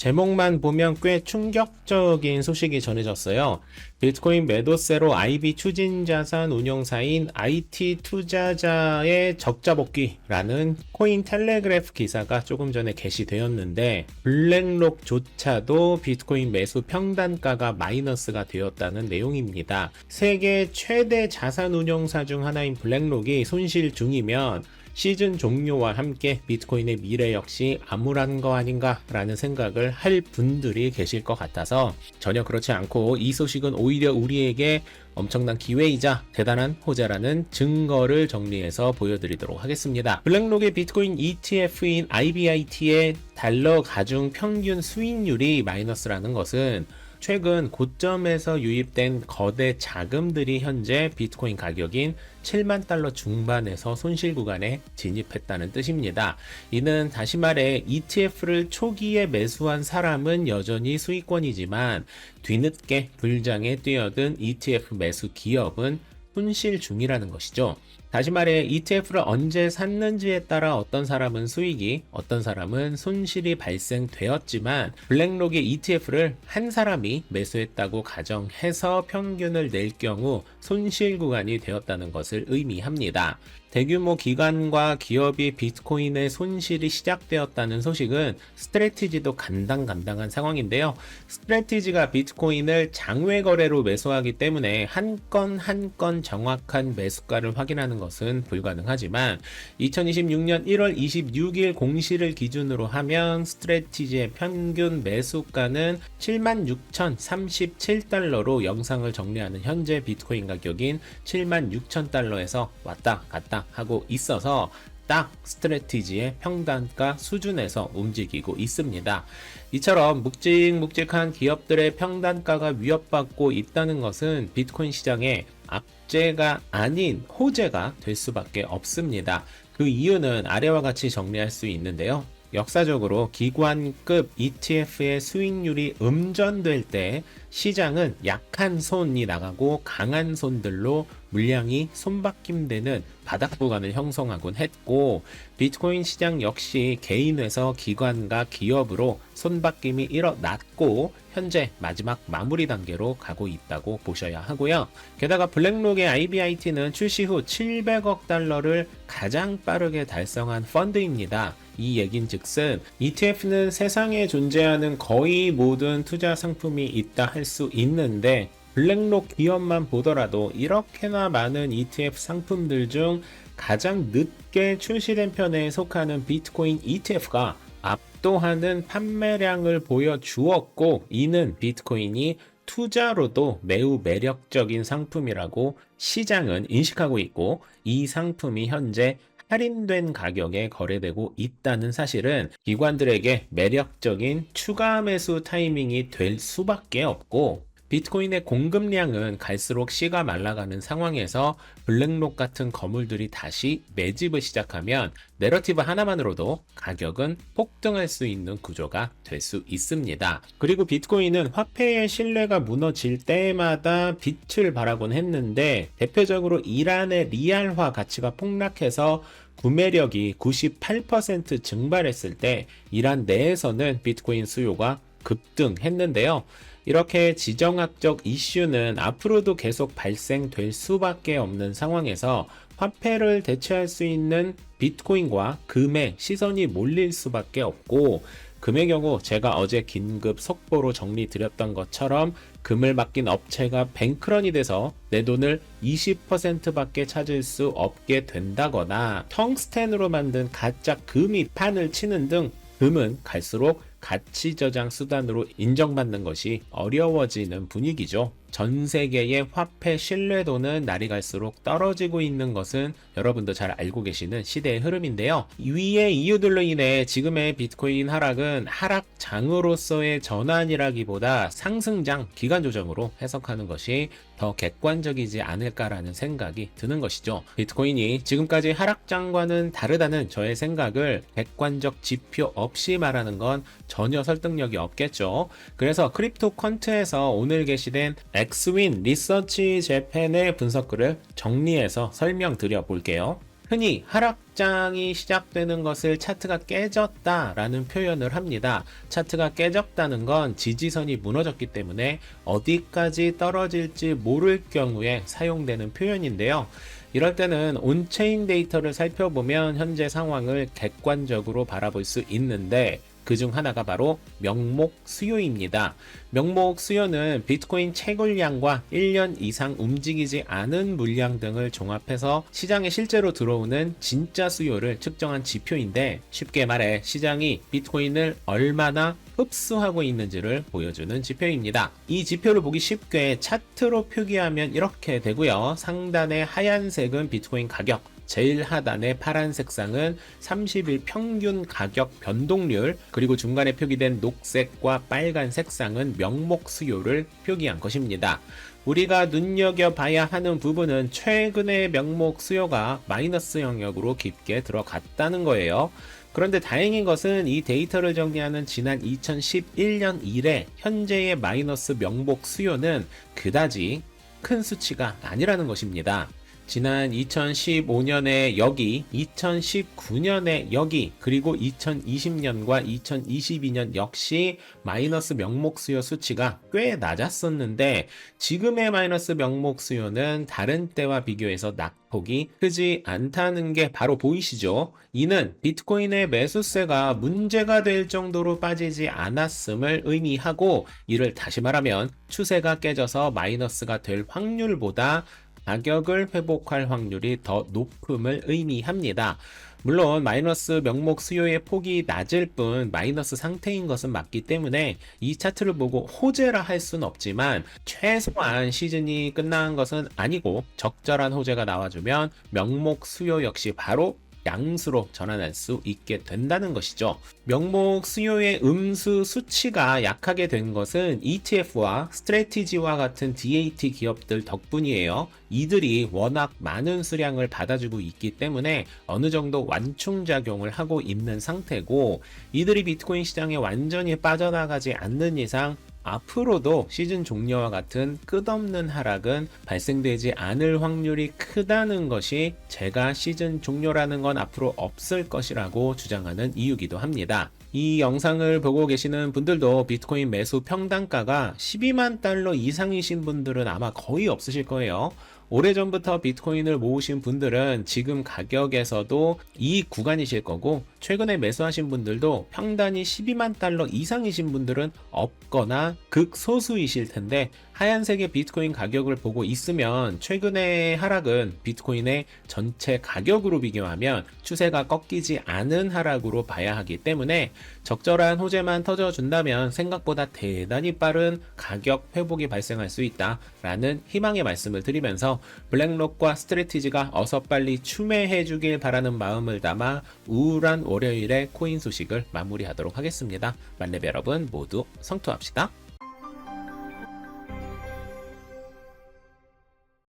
제목만 보면 꽤 충격적인 소식이 전해졌어요. 비트코인 매도세로 IB 추진자산 운용사인 IT 투자자의 적자 복귀라는 코인 텔레그래프 기사가 조금 전에 게시되었는데, 블랙록조차도 비트코인 매수 평단가가 마이너스가 되었다는 내용입니다. 세계 최대 자산 운용사 중 하나인 블랙록이 손실 중이면 시즌 종료와 함께 비트코인의 미래 역시 암울한 거 아닌가 라는 생각을 할 분들이 계실 것 같아서 전혀 그렇지 않고, 이 소식은 오히려 우리에게 엄청난 기회이자 대단한 호재라는 증거를 정리해서 보여드리도록 하겠습니다. 블랙록의 비트코인 ETF인 IBIT의 달러 가중 평균 수익률이 마이너스라는 것은 최근 고점에서 유입된 거대 자금들이 현재 비트코인 가격인 7만 달러 중반에서 손실 구간에 진입했다는 뜻입니다. 이는 다시 말해 ETF를 초기에 매수한 사람은 여전히 수익권이지만 뒤늦게 불장에 뛰어든 ETF 매수 기업은 손실 중이라는 것이죠. 다시 말해 ETF를 언제 샀는지에 따라 어떤 사람은 수익이, 어떤 사람은 손실이 발생되었지만, 블랙록의 ETF를 한 사람이 매수했다고 가정해서 평균을 낼 경우 손실 구간이 되었다는 것을 의미합니다. 대규모 기관과 기업이 비트코인의 손실이 시작되었다는 소식은 스트래티지도 간당간당한 상황인데요. 스트래티지가 비트코인을 장외 거래로 매수하기 때문에 한 건 한 건 정확한 매수가를 확인하는 것은 불가능하지만, 2026년 1월 26일 공시를 기준으로 하면 스트래티지의 평균 매수가는 76,037달러로 영상을 정리하는 현재 비트코인 가격인 76,000달러에서 왔다 갔다 하고 있어서 딱 스트래티지의 평단가 수준에서 움직이고 있습니다. 이처럼 묵직묵직한 기업들의 평단가가 위협받고 있다는 것은 비트코인 시장에 악재가 아닌 호재가 될 수밖에 없습니다. 그 이유는 아래와 같이 정리할 수 있는데요. 역사적으로 기관급 ETF의 수익률이 음전될 때 시장은 약한 손이 나가고 강한 손들로 물량이 손바뀜되는 바닥 구간을 형성하곤 했고, 비트코인 시장 역시 개인에서 기관과 기업으로 손바뀜이 일어났고 현재 마지막 마무리 단계로 가고 있다고 보셔야 하고요. 게다가 블랙록의 IBIT는 출시 후 700억 달러를 가장 빠르게 달성한 펀드입니다. 이 얘긴즉슨 ETF는 세상에 존재하는 거의 모든 투자 상품이 있다 할 수 있는데, 블랙록 기업만 보더라도 이렇게나 많은 ETF 상품들 중 가장 늦게 출시된 편에 속하는 비트코인 ETF가 압도하는 판매량을 보여주었고, 이는 비트코인이 투자로도 매우 매력적인 상품이라고 시장은 인식하고 있고, 이 상품이 현재 할인된 가격에 거래되고 있다는 사실은 기관들에게 매력적인 추가 매수 타이밍이 될 수밖에 없고, 비트코인의 공급량은 갈수록 씨가 말라가는 상황에서 블랙록 같은 거물들이 다시 매집을 시작하면 내러티브 하나만으로도 가격은 폭등할 수 있는 구조가 될 수 있습니다. 그리고 비트코인은 화폐의 신뢰가 무너질 때마다 빛을 발하곤 했는데, 대표적으로 이란의 리알화 가치가 폭락해서 구매력이 98% 증발했을 때 이란 내에서는 비트코인 수요가 급등했는데요. 이렇게 지정학적 이슈는 앞으로도 계속 발생될 수밖에 없는 상황에서 화폐를 대체할 수 있는 비트코인과 금의 시선이 몰릴 수밖에 없고, 금의 경우 제가 어제 긴급 속보로 정리 드렸던 것처럼 금을 맡긴 업체가 뱅크런이 돼서 내 돈을 20%밖에 찾을 수 없게 된다거나 텅스텐으로 만든 가짜 금이 판을 치는 등 금은 갈수록 가치 저장 수단으로 인정받는 것이 어려워지는 분위기죠. 전 세계의 화폐 신뢰도는 날이 갈수록 떨어지고 있는 것은 여러분도 잘 알고 계시는 시대의 흐름인데요. 위의 이유들로 인해 지금의 비트코인 하락은 하락장으로서의 전환이라기보다 상승장 기간 조정으로 해석하는 것이 더 객관적이지 않을까라는 생각이 드는 것이죠. 비트코인이 지금까지 하락장과는 다르다는 저의 생각을 객관적 지표 없이 말하는 건 전혀 설득력이 없겠죠. 그래서 크립토 퀀트에서 오늘 게시된 엑스윈 리서치 재팬의 분석글을 정리해서 설명드려 볼게요. 흔히 하락장이 시작되는 것을 차트가 깨졌다라는 표현을 합니다. 차트가 깨졌다는 건 지지선이 무너졌기 때문에 어디까지 떨어질지 모를 경우에 사용되는 표현인데요. 이럴 때는 온체인 데이터를 살펴보면 현재 상황을 객관적으로 바라볼 수 있는데 그 중 하나가 바로 명목 수요입니다. 명목 수요는 비트코인 채굴량과 1년 이상 움직이지 않은 물량 등을 종합해서 시장에 실제로 들어오는 진짜 수요를 측정한 지표인데, 쉽게 말해 시장이 비트코인을 얼마나 흡수하고 있는지를 보여주는 지표입니다. 이 지표를 보기 쉽게 차트로 표기하면 이렇게 되고요. 상단의 하얀색은 비트코인 가격, 제일 하단의 파란색 쌍은 30일 평균 가격 변동률, 그리고 중간에 표기된 녹색과 빨간색 쌍은 명목 수요를 표기한 것입니다. 우리가 눈여겨봐야 하는 부분은 최근의 명목 수요가 마이너스 영역으로 깊게 들어갔다는 거예요. 그런데 다행인 것은 이 데이터를 정리하는 지난 2011년 이래 현재의 마이너스 명목 수요는 그다지 큰 수치가 아니라는 것입니다. 지난 2015년에 여기, 2019년에 여기, 그리고 2020년과 2022년 역시 마이너스 명목 수요 수치가 꽤 낮았었는데, 지금의 마이너스 명목 수요는 다른 때와 비교해서 낙폭이 크지 않다는 게 바로 보이시죠? 이는 비트코인의 매수세가 문제가 될 정도로 빠지지 않았음을 의미하고, 이를 다시 말하면 추세가 깨져서 마이너스가 될 확률보다 가격을 회복할 확률이 더 높음을 의미합니다. 물론 마이너스 명목 수요의 폭이 낮을 뿐 마이너스 상태인 것은 맞기 때문에 이 차트를 보고 호재라 할 수는 없지만, 최소한 시즌이 끝난 것은 아니고 적절한 호재가 나와주면 명목 수요 역시 바로 양수로 전환할 수 있게 된다는 것이죠. 명목 수요의 음수 수치가 약하게 된 것은 ETF와 스트래티지와 같은 DAT 기업들 덕분이에요. 이들이 워낙 많은 수량을 받아주고 있기 때문에 어느 정도 완충작용을 하고 있는 상태고, 이들이 비트코인 시장에 완전히 빠져나가지 않는 이상 앞으로도 시즌 종료와 같은 끝없는 하락은 발생되지 않을 확률이 크다는 것이 제가 시즌 종료라는 건 앞으로 없을 것이라고 주장하는 이유기도 합니다. 이 영상을 보고 계시는 분들도 비트코인 매수 평단가가 12만 달러 이상이신 분들은 아마 거의 없으실 거예요. 오래전부터 비트코인을 모으신 분들은 지금 가격에서도 이 구간이실 거고, 최근에 매수하신 분들도 평단이 12만 달러 이상이신 분들은 없거나 극소수이실 텐데, 하얀색의 비트코인 가격을 보고 있으면 최근의 하락은 비트코인의 전체 가격으로 비교하면 추세가 꺾이지 않은 하락으로 봐야 하기 때문에, 적절한 호재만 터져준다면 생각보다 대단히 빠른 가격 회복이 발생할 수 있다라는 희망의 말씀을 드리면서, 블랙록과 스트래티지가 어서 빨리 추매해 주길 바라는 마음을 담아 우울한 월요일에 코인 소식을 마무리하도록 하겠습니다. 만렙 여러분 모두 성투합시다.